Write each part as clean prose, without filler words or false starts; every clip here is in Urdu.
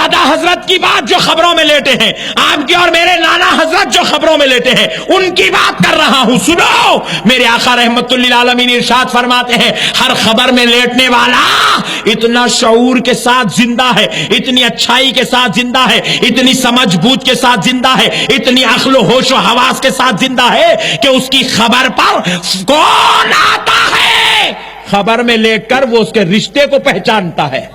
دادا حضرت کی بات جو خبروں میں لیٹے ہیں، آپ کے اور میرے نانا حضرت جو خبروں میں لیٹے ہیں، ان کی بات کر رہا ہوں. سنو، میرے آقا رحمت للعالمین ارشاد فرماتے ہیں ہر خبر میں لیٹنے والا اتنا شعور کے ساتھ زندہ ہے، اتنی اچھائی کے ساتھ زندہ ہے، اتنی سمجھ بوجھ کے ساتھ زندہ ہے، اتنی عقل و ہوش و حواس کے ساتھ زندہ ہے کہ اس کی خبر پر کون آتا ہے، خبر میں لیٹ کر وہ اس کے رشتے کو پہچانتا ہے.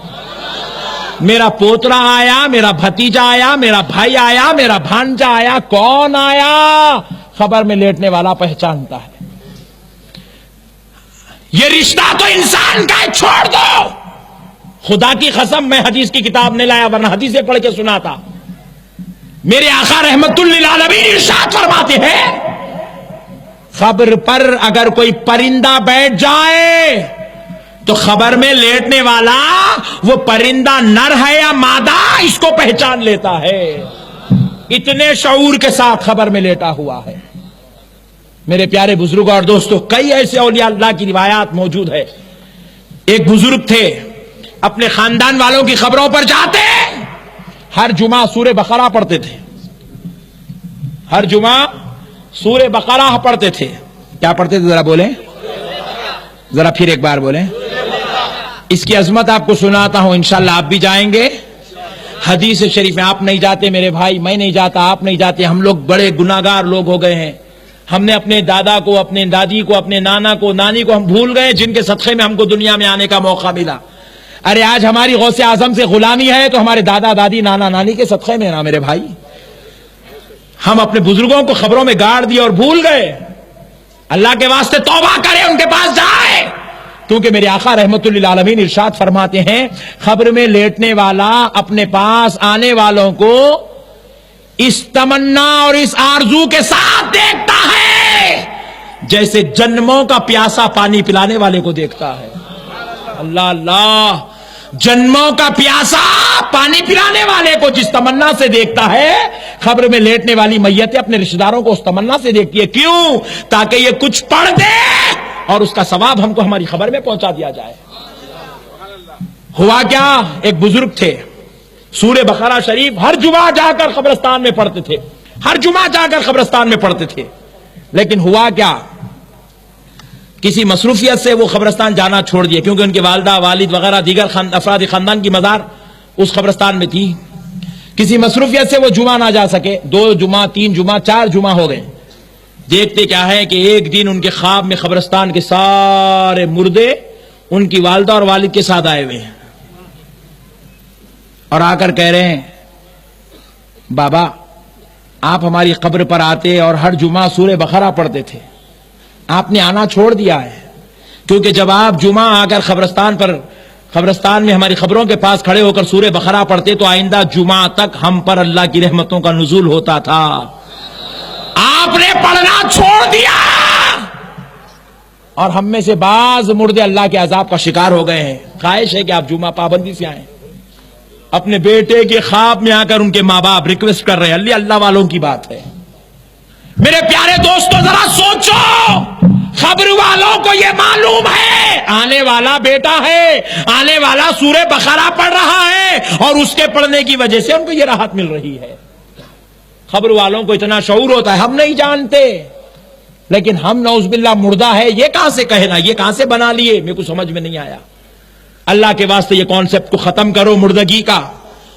میرا پوترا آیا، میرا بھتیجا آیا، میرا بھائی آیا، میرا بھانجا آیا، کون آیا، خبر میں لیٹنے والا پہچانتا ہے. یہ رشتہ تو انسان کا ہے، چھوڑ دو. خدا کی قسم میں حدیث کی کتاب نہیں لایا ورنہ حدیثیں پڑھ کے سناتا. میرے آقا رحمت للعالمین ارشاد فرماتے ہیں خبر پر اگر کوئی پرندہ بیٹھ جائے تو خبر میں لیٹنے والا وہ پرندہ نر ہے یا مادہ اس کو پہچان لیتا ہے. اتنے شعور کے ساتھ خبر میں لیٹا ہوا ہے. میرے پیارے بزرگوں اور دوستوں، کئی ایسے اولیاء اللہ کی روایات موجود ہے. ایک بزرگ تھے، اپنے خاندان والوں کی خبروں پر جاتے، ہر جمعہ سورہ بقرہ پڑھتے تھے. ہر جمعہ سورہ بقرہ پڑھتے تھے. کیا پڑھتے تھے ذرا بولیں، ذرا پھر ایک بار بولیں. اس کی عظمت آپ کو سناتا ہوں، انشاءاللہ آپ بھی جائیں گے. حدیث شریف میں آپ نہیں جاتے میرے بھائی، میں نہیں جاتا، آپ نہیں جاتے. ہم لوگ بڑے گناہگار لوگ ہو گئے ہیں. ہم نے اپنے دادا کو، اپنے دادی کو، اپنے نانا کو، نانی کو ہم بھول گئے جن کے صدقے میں ہم کو دنیا میں آنے کا موقع ملا. ارے آج ہماری غوث اعظم سے غلامی ہے تو ہمارے دادا دادی نانا نانی کے صدقے میں نا میرے بھائی. ہم اپنے بزرگوں کو خبروں میں گاڑ دیے اور بھول گئے. اللہ کے واسطے توبہ کریں، ان کے پاس جائیں. کیونکہ میرے آقا رحمت للعالمین ارشاد فرماتے ہیں خبر میں لیٹنے والا اپنے پاس آنے والوں کو اس تمنا اور اس آرزو کے ساتھ دیکھتا ہے جیسے جنموں کا پیاسا پانی پلانے والے کو دیکھتا ہے. اللہ اللہ، جنموں کا پیاسا پانی پلانے والے کو جس تمنا سے دیکھتا ہے، خبر میں لیٹنے والی میتیں اپنے رشتہ داروں کو اس تمنا سے دیکھتی ہے. کیوں؟ تاکہ یہ کچھ پڑھ دے اور اس کا ثواب ہم کو ہماری خبر میں پہنچا دیا جائے. ہوا کیا، ایک بزرگ تھے، سورہ بقرہ شریف ہر جمعہ جا کر قبرستان میں پڑھتے تھے. ہر جمعہ جا کر قبرستان میں پڑھتے تھے. لیکن ہوا کیا، کسی مصروفیت سے وہ قبرستان جانا چھوڑ دیا، کیونکہ ان کے والدہ والد وغیرہ دیگر افراد خاندان کی مزار اس قبرستان میں تھی. کسی مصروفیت سے وہ جمعہ نہ جا سکے. 2 جمعہ، 3 جمعہ، 4 جمعہ ہو گئے. دیکھتے کیا ہے کہ ایک دن ان کے خواب میں قبرستان کے سارے مردے ان کی والدہ اور والد کے ساتھ آئے ہوئے ہیں اور آ کر کہہ رہے ہیں بابا آپ ہماری قبر پر آتے اور ہر جمعہ سورہ بقرہ پڑھتے تھے، آپ نے آنا چھوڑ دیا ہے. کیونکہ جب آپ جمعہ آ کر قبرستان میں ہماری خبروں کے پاس کھڑے ہو کر سورہ بقرہ پڑھتے تو آئندہ جمعہ تک ہم پر اللہ کی رحمتوں کا نزول ہوتا تھا. آپ نے پڑھنا چھوڑ دیا اور ہم میں سے بعض مردے اللہ کے عذاب کا شکار ہو گئے ہیں. خواہش ہے کہ آپ جمعہ پابندی سے آئیں. اپنے بیٹے کے خواب میں آ کر ان کے ماں باپ ریکویسٹ کر رہے ہیں. اللہ والوں کی بات ہے. میرے پیارے دوستو ذرا سوچو، خبر والوں کو یہ معلوم ہے آنے والا بیٹا ہے، آنے والا سورہ بقرہ پڑھ رہا ہے اور اس کے پڑھنے کی وجہ سے ان کو یہ راحت مل رہی ہے. خبر والوں کو اتنا شعور ہوتا ہے، ہم نہیں جانتے. لیکن ہم نعوذ باللہ مردہ ہے یہ کہاں سے کہنا، یہ کہاں سے بنا لیے، میرے کو سمجھ میں نہیں آیا. اللہ کے واسطے یہ کانسیپٹ کو ختم کرو، مردگی کا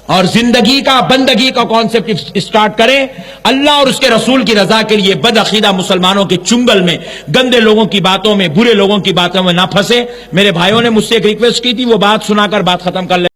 اور زندگی کا بندگی کا کانسیپٹ اسٹارٹ کریں. اللہ اور اس کے رسول کی رضا کے لیے بد عقیدہ مسلمانوں کے چنگل میں، گندے لوگوں کی باتوں میں، برے لوگوں کی باتوں میں نہ پھنسے. میرے بھائیوں نے مجھ سے ایک ریکویسٹ کی تھی، وہ بات سنا کر بات ختم کر لیں.